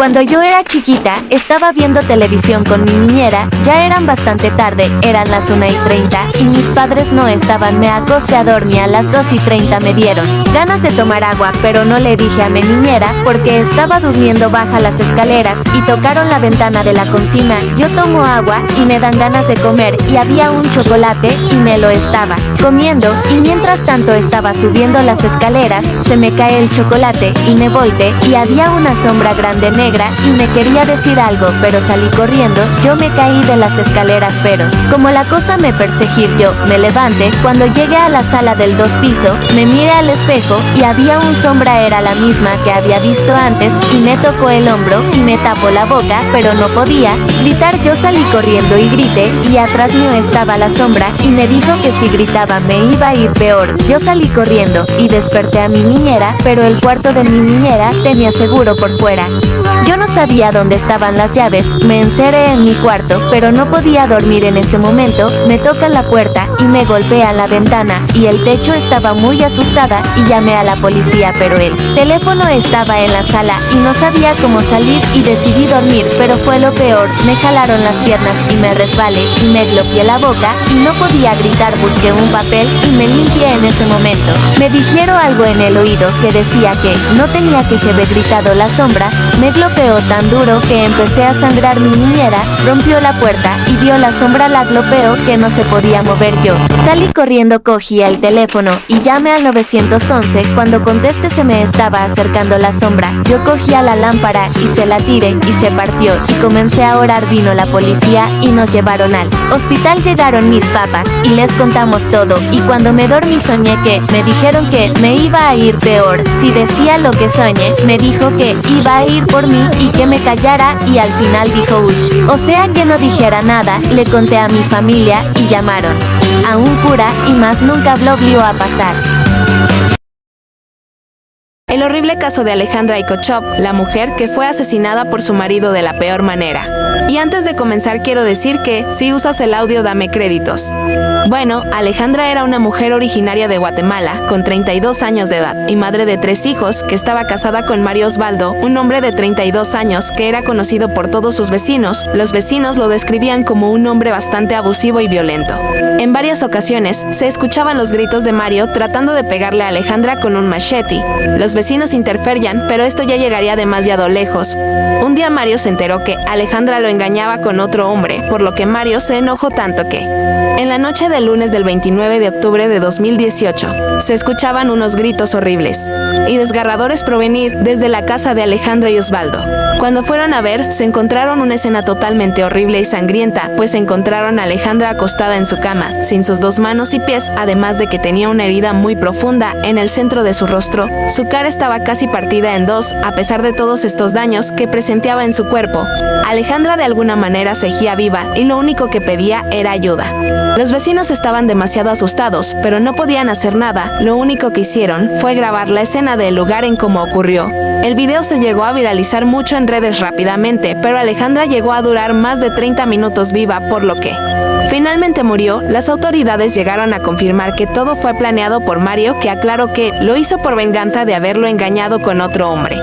Cuando yo era chiquita, estaba viendo televisión con mi niñera, ya eran bastante tarde, eran las 1:30, y mis padres no estaban, me acosté a dormir a las 2:30 me dieron ganas de tomar agua, pero no le dije a mi niñera, porque estaba durmiendo baja las escaleras, y tocaron la ventana de la cocina, yo tomo agua, y me dan ganas de comer, y había un chocolate, y me lo estaba comiendo, y mientras tanto estaba subiendo las escaleras, se me cae el chocolate, y me volteé, y había una sombra grande negra, y me quería decir algo, pero salí corriendo, yo me caí de las escaleras, pero como la cosa me perseguir, yo me levanté, cuando llegué a la sala del 2 piso, me miré al espejo, y había un sombra, era la misma que había visto antes, y me tocó el hombro, y me tapó la boca, pero no podía gritar, yo salí corriendo y grité, y atrás mío estaba la sombra, y me dijo que si gritaba me iba a ir peor, yo salí corriendo, y desperté a mi niñera, pero el cuarto de mi niñera tenía seguro por fuera. Yo no sabía dónde estaban las llaves, me encerré en mi cuarto, pero no podía dormir en ese momento, me tocan la puerta, y me golpean la ventana, y el techo estaba muy asustada, y llamé a la policía, pero el teléfono estaba en la sala, y no sabía cómo salir, y decidí dormir, pero fue lo peor, me jalaron las piernas, y me resbalé, y me glopié la boca, y no podía gritar, busqué un papel, y me limpié en ese momento. Me dijeron algo en el oído, que decía que no tenía que haber gritado la sombra, me glopeó tan duro que empecé a sangrar, mi niñera rompió la puerta, y vio la sombra, la glopeó que no se podía mover, yo salí corriendo, cogí el teléfono, y llamé al 911, cuando contesté se me estaba acercando la sombra, yo cogí a la lámpara, y se la tiré, y se partió, y comencé a orar, vino la policía, y nos llevaron al hospital, llegaron mis papás, y les contamos todo, y cuando me dormí soñé que, me dijeron que me iba a ir peor, si decía lo que soñé, me dijo que iba a ir por mí, y que me callara, y al final dijo ush, o sea que no dijera nada, le conté a mi familia, y llamaron a un cura, y más nunca volvió a pasar. El horrible caso de Alejandra Ikochov, la mujer que fue asesinada por su marido de la peor manera. Y antes de comenzar quiero decir que, si usas el audio dame créditos. Bueno, Alejandra era una mujer originaria de Guatemala, con 32 años de edad, y madre de 3 hijos, que estaba casada con Mario Osvaldo, un hombre de 32 años que era conocido por todos sus vecinos. Los vecinos lo describían como un hombre bastante abusivo y violento. En varias ocasiones, se escuchaban los gritos de Mario tratando de pegarle a Alejandra con un machete. Los vecinos interferían, pero esto ya llegaría demasiado lejos. Un día Mario se enteró que Alejandra lo engañaba con otro hombre, por lo que Mario se enojó tanto que, en la noche del lunes del 29 de octubre de 2018, se escuchaban unos gritos horribles y desgarradores provenir desde la casa de Alejandra y Osvaldo. Cuando fueron a ver, se encontraron una escena totalmente horrible y sangrienta, pues encontraron a Alejandra acostada en su cama, sin sus 2 manos y pies, además de que tenía una herida muy profunda en el centro de su rostro. Su cara estaba casi partida en 2, a pesar de todos estos daños que presenciaba en su cuerpo. Alejandra de alguna manera seguía viva, y lo único que pedía era ayuda. Los vecinos estaban demasiado asustados, pero no podían hacer nada. Lo único que hicieron fue grabar la escena del lugar en cómo ocurrió. El video se llegó a viralizar mucho en redes rápidamente, pero Alejandra llegó a durar más de 30 minutos viva, por lo que finalmente murió. Las autoridades llegaron a confirmar que todo fue planeado por Mario, que aclaró que lo hizo por venganza de haberlo engañado con otro hombre.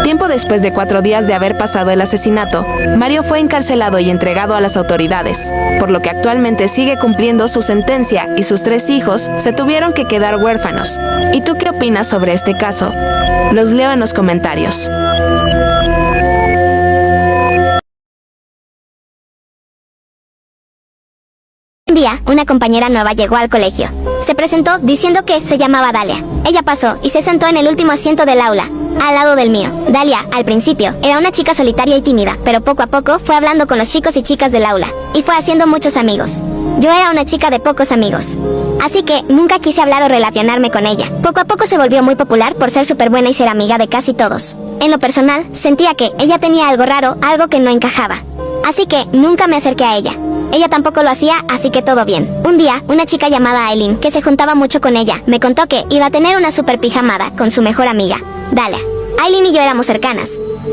Tiempo después de 4 días de haber pasado el asesinato, Mario fue encarcelado y entregado a las autoridades, por lo que actualmente sigue cumpliendo su sentencia, y sus 3 hijos se tuvieron que quedar huérfanos. ¿Y tú qué opinas sobre este caso? Los leo en los comentarios. Un día, una compañera nueva llegó al colegio. Se presentó diciendo que se llamaba Dalia. Ella pasó y se sentó en el último asiento del aula, al lado del mío. Dalia, al principio, era una chica solitaria y tímida, pero poco a poco fue hablando con los chicos y chicas del aula, y fue haciendo muchos amigos. Yo era una chica de pocos amigos, así que nunca quise hablar o relacionarme con ella. Poco a poco se volvió muy popular por ser súper buena y ser amiga de casi todos. En lo personal, sentía que ella tenía algo raro, algo que no encajaba. Así que nunca me acerqué a ella. Ella tampoco lo hacía, así que todo bien. Un día, una chica llamada Aileen, que se juntaba mucho con ella, me contó que iba a tener una super pijamada con su mejor amiga, Dalia. Aileen y yo éramos cercanas.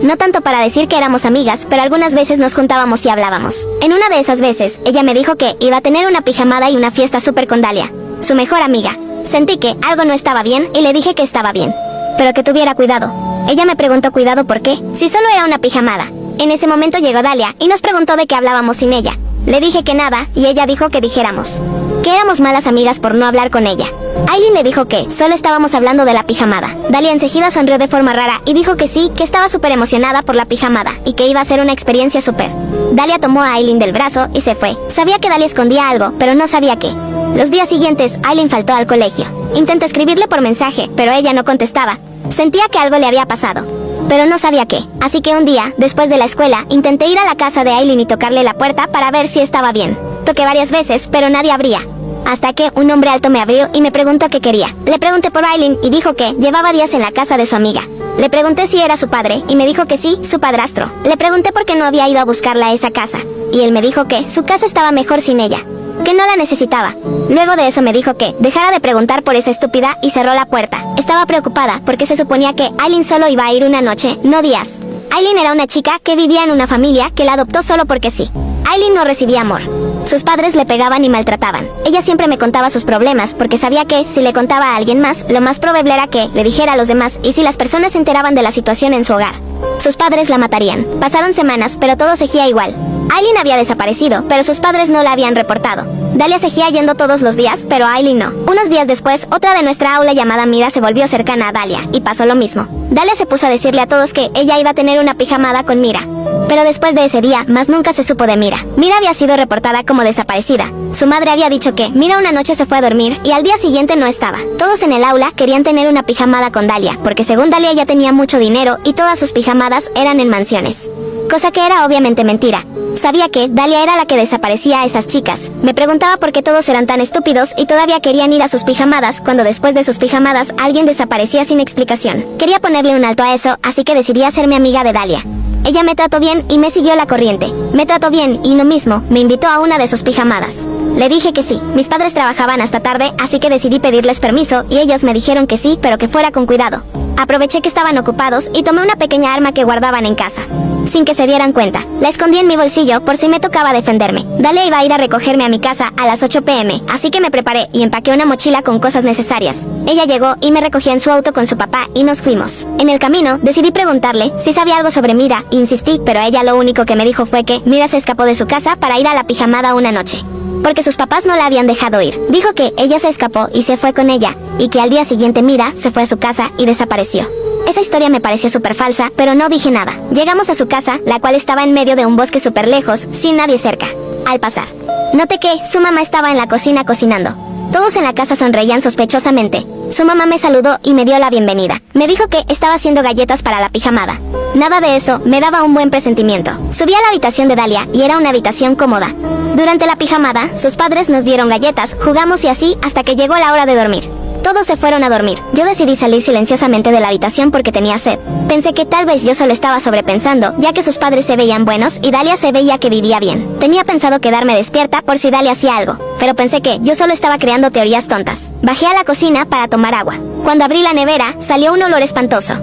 No tanto para decir que éramos amigas, pero algunas veces nos juntábamos y hablábamos. En una de esas veces, ella me dijo que iba a tener una pijamada y una fiesta súper con Dalia, su mejor amiga. Sentí que algo no estaba bien y le dije que estaba bien. pero que tuviera cuidado. Ella me preguntó cuidado por qué, si solo era una pijamada. En ese momento llegó Dalia y nos preguntó de qué hablábamos sin ella. Le dije que nada, y ella dijo que dijéramos que éramos malas amigas por no hablar con ella. Aileen le dijo que solo estábamos hablando de la pijamada. Dalia enseguida sonrió de forma rara y dijo que sí, que estaba súper emocionada por la pijamada y que iba a ser una experiencia súper. Dalia tomó a Aileen del brazo y se fue. Sabía que Dalia escondía algo, pero no sabía qué. Los días siguientes, Aileen faltó al colegio. Intenté escribirle por mensaje, pero ella no contestaba. Sentía que algo le había pasado, pero no sabía qué. Así que un día, después de la escuela, intenté ir a la casa de Aileen y tocarle la puerta para ver si estaba bien. Toqué varias veces, pero nadie abría. Hasta que un hombre alto me abrió y me preguntó qué quería. Le pregunté por Aileen y dijo que llevaba días en la casa de su amiga. Le pregunté si era su padre y me dijo que sí, su padrastro. Le pregunté por qué no había ido a buscarla a esa casa. Y él me dijo que su casa estaba mejor sin ella, que no la necesitaba. Luego de eso me dijo que dejara de preguntar por esa estúpida y cerró la puerta. Estaba preocupada porque se suponía que Aileen solo iba a ir una noche, no días. Aileen era una chica que vivía en una familia que la adoptó solo porque sí. Aileen no recibía amor. Sus padres le pegaban y maltrataban. Ella siempre me contaba sus problemas porque sabía que si le contaba a alguien más, lo más probable era que le dijera a los demás y si las personas se enteraban de la situación en su hogar, sus padres la matarían. Pasaron semanas, pero todo seguía igual. Aileen había desaparecido, pero sus padres no la habían reportado. Dalia seguía yendo todos los días, pero Aileen no. Unos días después, otra de nuestra aula llamada Mira se volvió cercana a Dalia, y pasó lo mismo. Dalia se puso a decirle a todos que ella iba a tener una pijamada con Mira. Pero después de ese día, más nunca se supo de Mira. Mira había sido reportada como desaparecida. Su madre había dicho que Mira una noche se fue a dormir y al día siguiente no estaba. Todos en el aula querían tener una pijamada con Dalia, porque según Dalia ya tenía mucho dinero y todas sus pijamadas eran en mansiones. Cosa que era obviamente mentira. Sabía que Dalia era la que desaparecía a esas chicas. Me preguntaba por qué todos eran tan estúpidos y todavía querían ir a sus pijamadas cuando después de sus pijamadas alguien desaparecía sin explicación. Quería ponerle un alto a eso, así que decidí hacerme amiga de Dalia. Ella me trató bien y me siguió la corriente. Me trató bien y lo mismo, me invitó a una de sus pijamadas. Le dije que sí. Mis padres trabajaban hasta tarde, así que decidí pedirles permiso y ellos me dijeron que sí, pero que fuera con cuidado. Aproveché que estaban ocupados y tomé una pequeña arma que guardaban en casa, sin que se dieran cuenta. La escondí en mi bolsillo por si me tocaba defenderme. Dalia iba a ir a recogerme a mi casa a las 8 p.m, así que me preparé y empaqué una mochila con cosas necesarias. Ella llegó y me recogió en su auto con su papá y nos fuimos. En el camino, decidí preguntarle si sabía algo sobre Mira. Insistí, pero ella lo único que me dijo fue que Mira se escapó de su casa para ir a la pijamada una noche, porque sus papás no la habían dejado ir. Dijo que ella se escapó y se fue con ella, y que al día siguiente Mira se fue a su casa y desapareció. Esa historia me pareció súper falsa, pero no dije nada. Llegamos a su casa, la cual estaba en medio de un bosque súper lejos, sin nadie cerca. Al pasar, noté que su mamá estaba en la cocina cocinando. Todos en la casa sonreían sospechosamente. Su mamá me saludó y me dio la bienvenida. Me dijo que estaba haciendo galletas para la pijamada. Nada de eso me daba un buen presentimiento. Subí a la habitación de Dalia y era una habitación cómoda. Durante la pijamada, sus padres nos dieron galletas, jugamos y así hasta que llegó la hora de dormir. Todos se fueron a dormir. Yo decidí salir silenciosamente de la habitación porque tenía sed. Pensé que tal vez yo solo estaba sobrepensando, ya que sus padres se veían buenos y Dalia se veía que vivía bien. Tenía pensado quedarme despierta por si Dalia hacía algo, pero pensé que yo solo estaba creando teorías tontas. Bajé a la cocina para tomar agua. Cuando abrí la nevera, salió un olor espantoso.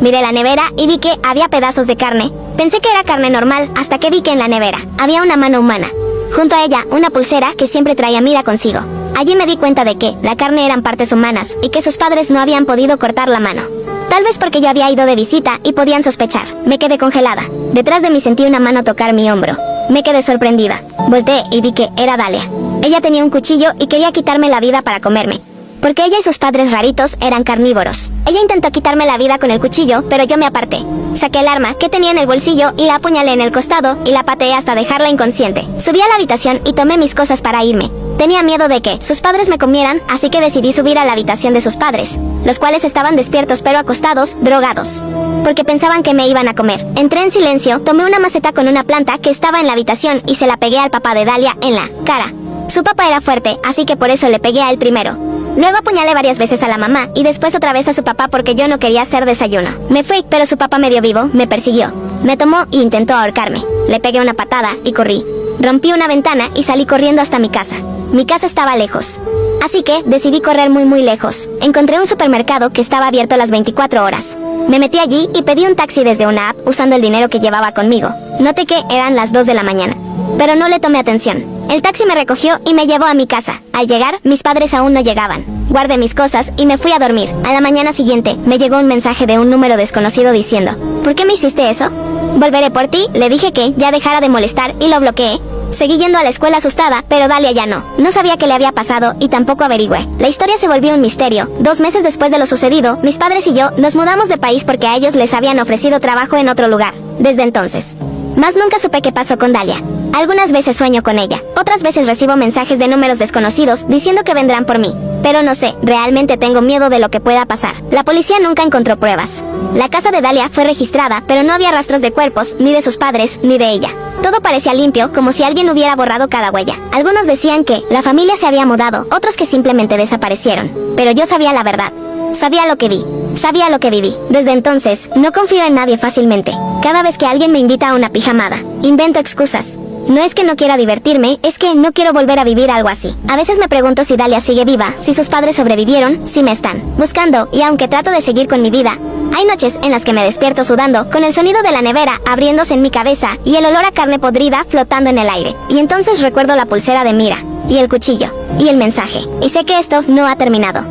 Miré la nevera y vi que había pedazos de carne. Pensé que era carne normal hasta que vi que en la nevera había una mano humana. Junto a ella, una pulsera que siempre traía Mira consigo. Allí me di cuenta de que la carne eran partes humanas y que sus padres no habían podido cortar la mano. Tal vez porque yo había ido de visita y podían sospechar. Me quedé congelada. Detrás de mí sentí una mano tocar mi hombro. Me quedé sorprendida. Volteé y vi que era Dalia. Ella tenía un cuchillo y quería quitarme la vida para comerme, porque ella y sus padres raritos eran carnívoros. Ella intentó quitarme la vida con el cuchillo, pero yo me aparté. Saqué el arma que tenía en el bolsillo y la apuñalé en el costado y la pateé hasta dejarla inconsciente. Subí a la habitación y tomé mis cosas para irme. Tenía miedo de que sus padres me comieran, así que decidí subir a la habitación de sus padres, los cuales estaban despiertos pero acostados, drogados, porque pensaban que me iban a comer. Entré en silencio, tomé una maceta con una planta que estaba en la habitación y se la pegué al papá de Dalia en la cara. Su papá era fuerte, así que por eso le pegué a él primero. Luego apuñalé varias veces a la mamá y después otra vez a su papá porque yo no quería hacer desayuno. Me fui, pero su papá medio vivo me persiguió. Me tomó e intentó ahorcarme. Le pegué una patada y corrí. Rompí una ventana y salí corriendo hasta mi casa. Mi casa estaba lejos, así que decidí correr muy lejos. Encontré un supermercado que estaba abierto las 24 horas. Me metí allí y pedí un taxi desde una app usando el dinero que llevaba conmigo. Noté que eran las 2 de la mañana, pero no le tomé atención. El taxi me recogió y me llevó a mi casa. Al llegar, mis padres aún no llegaban. Guardé mis cosas y me fui a dormir. A la mañana siguiente, me llegó un mensaje de un número desconocido diciendo: ¿por qué me hiciste eso? Volveré por ti, le dije que ya dejara de molestar y lo bloqueé. Seguí yendo a la escuela asustada, pero Dalia ya no. No sabía qué le había pasado y tampoco averigüé. La historia se volvió un misterio. 2 meses después de lo sucedido, mis padres y yo nos mudamos de país porque a ellos les habían ofrecido trabajo en otro lugar. Desde entonces, más nunca supe qué pasó con Dalia. Algunas veces sueño con ella, otras veces recibo mensajes de números desconocidos diciendo que vendrán por mí. Pero no sé, realmente tengo miedo de lo que pueda pasar. La policía nunca encontró pruebas. La casa de Dalia fue registrada, pero no había rastros de cuerpos, ni de sus padres, ni de ella. Todo parecía limpio, como si alguien hubiera borrado cada huella. Algunos decían que la familia se había mudado, otros que simplemente desaparecieron. Pero yo sabía la verdad. Sabía lo que vi. Sabía lo que viví. Desde entonces, no confío en nadie fácilmente. Cada vez que alguien me invita a una pijamada, invento excusas. No es que no quiera divertirme, es que no quiero volver a vivir algo así. A veces me pregunto si Dalia sigue viva, si sus padres sobrevivieron, si me están buscando, y aunque trato de seguir con mi vida, hay noches en las que me despierto sudando, con el sonido de la nevera abriéndose en mi cabeza y el olor a carne podrida flotando en el aire. Y entonces recuerdo la pulsera de Mira, y el cuchillo, y el mensaje. Y sé que esto no ha terminado.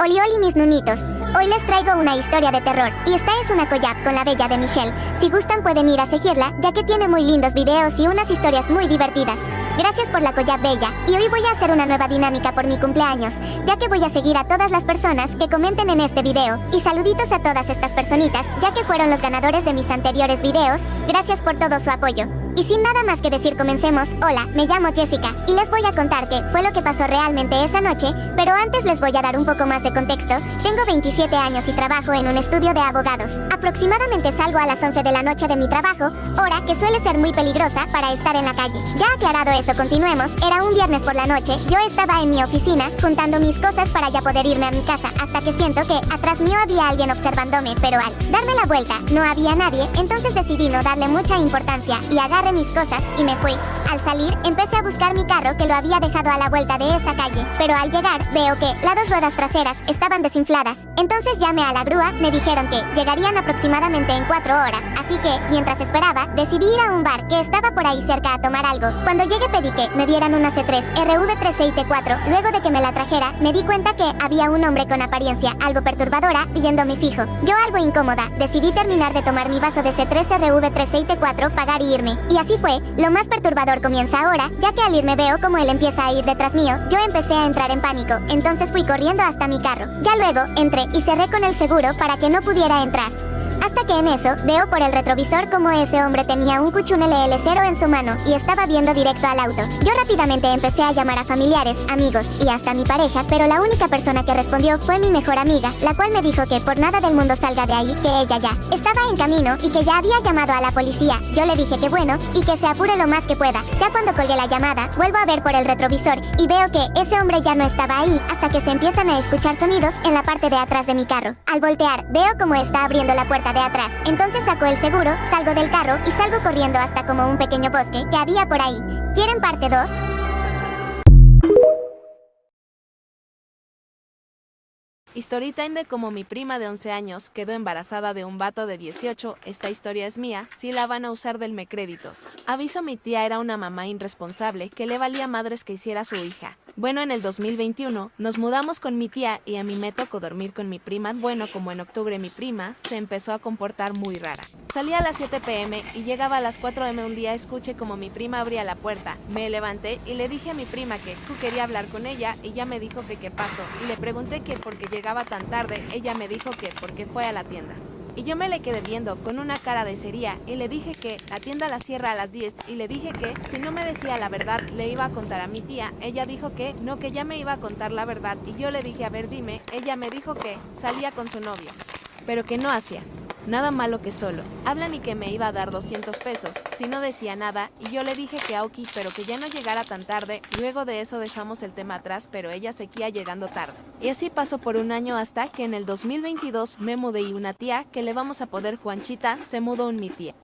Oli oli mis nunitos, hoy les traigo una historia de terror, y esta es una collab con la bella de Michelle. Si gustan pueden ir a seguirla, ya que tiene muy lindos videos y unas historias muy divertidas. Gracias por la collab bella, y hoy voy a hacer una nueva dinámica por mi cumpleaños, ya que voy a seguir a todas las personas que comenten en este video, y saluditos a todas estas personitas, ya que fueron los ganadores de mis anteriores videos. Gracias por todo su apoyo. Y sin nada más que decir, comencemos. Hola, me llamo Jessica, y les voy a contar qué fue lo que pasó realmente esa noche, pero antes les voy a dar un poco más de contexto. Tengo 27 años y trabajo en un estudio de abogados. Aproximadamente salgo a las 11 de la noche de mi trabajo, hora que suele ser muy peligrosa para estar en la calle. Ya aclarado eso, continuemos. Era un viernes por la noche, yo estaba en mi oficina, juntando mis cosas para ya poder irme a mi casa, hasta que siento que atrás mío había alguien observándome, pero al darme la vuelta, no había nadie, entonces decidí no darle mucha importancia, y agarré mis cosas, y me fui. Al salir, empecé a buscar mi carro que lo había dejado a la vuelta de esa calle, pero al llegar, veo que las 2 ruedas traseras estaban desinfladas. Entonces llamé a la grúa, me dijeron que llegarían aproximadamente en 4 horas, así que, mientras esperaba, decidí ir a un bar que estaba por ahí cerca a tomar algo. Cuando llegué pedí que me dieran una C3 RV36T4, luego de que me la trajera, me di cuenta que había un hombre con apariencia algo perturbadora, viendo mi fijo. Yo algo incómoda, decidí terminar de tomar mi vaso de C3 RV36T4, pagar y irme. Y así fue. Lo más perturbador comienza ahora, ya que al irme veo como él empieza a ir detrás mío. Yo empecé a entrar en pánico, entonces fui corriendo hasta mi carro. Ya luego, entré y cerré con el seguro para que no pudiera entrar. Hasta que en eso, veo por el retrovisor como ese hombre tenía un Kuchun LL0 en su mano y estaba viendo directo al auto. Yo rápidamente empecé a llamar a familiares, amigos y hasta mi pareja, pero la única persona que respondió fue mi mejor amiga, la cual me dijo que por nada del mundo salga de ahí, que ella ya estaba en camino y que ya había llamado a la policía. Yo le dije que bueno, y que se apure lo más que pueda. Ya cuando colgué la llamada, vuelvo a ver por el retrovisor y veo que ese hombre ya no estaba ahí, hasta que se empiezan a escuchar sonidos en la parte de atrás de mi carro. Al voltear, veo como está abriendo la puerta de atrás. Entonces saco el seguro, salgo del carro y salgo corriendo hasta como un pequeño bosque que había por ahí. ¿Quieren parte 2? Storytime de cómo mi prima de 11 años quedó embarazada de un vato de 18. Esta historia es mía, si la van a usar denme créditos. Aviso, mi tía era una mamá irresponsable que le valía madres que hiciera su hija. Bueno, en el 2021 nos mudamos con mi tía y a mí me tocó dormir con mi prima. Bueno, como en octubre mi prima se empezó a comportar muy rara. Salía a las 7 p.m. y llegaba a las 4 m. Un día escuché como mi prima abría la puerta. Me levanté y le dije a mi prima que quería hablar con ella y ella me dijo que qué pasó. Y le pregunté que por qué llegaba tan tarde. Ella me dijo que porque fue a la tienda. Y yo me le quedé viendo con una cara de seria y le dije que la tienda la cierra a las 10 y le dije que si no me decía la verdad le iba a contar a mi tía. Ella dijo que no, que ya me iba a contar la verdad y yo le dije a ver dime. Ella me dijo que salía con su novio, pero que no hacía nada malo, que solo hablan y que me iba a dar 200 pesos si no decía nada, y yo le dije que Aoki, pero que ya no llegara tan tarde. Luego de eso dejamos el tema atrás, pero ella seguía llegando tarde. Y así pasó por un año hasta que en el 2022 me mudé y una tía que le vamos a poner Juanchita se mudó con mi tía.